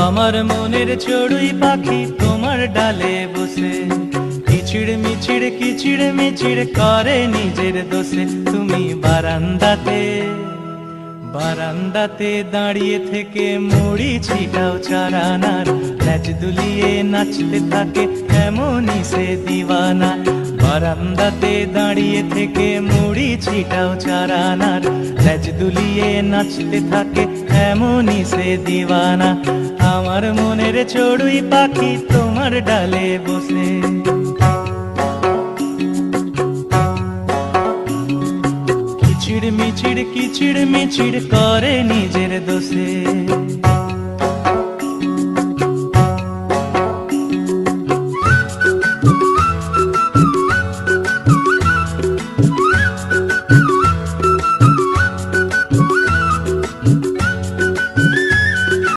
আমার মনের চড়ুই পাখি তোমার ডালে বসে কিচিড় মিচিড় কিচিড় মিচিড় করে নিজের দোষে। তুমি বারান্দাতে বারান্দাতে দাঁড়িয়ে থেকে মুড়ি ছিটাও চারানার, ল্যাজ দুলিয়ে নাচতে থাকে এমনই সে দিওয়ানা। বারান্দাতে দাঁড়িয়ে থেকে মুড়ি ছিটাও চারানার, ল্যাজ দুলিয়ে নাচতে থাকে এমনই সে দিওয়ানা। আমার মনের চড়ুই পাখি তোমার ডালে বসে। কিচিড় মিচিড় কিচিড় মিচিড় করে নিজের দোষে।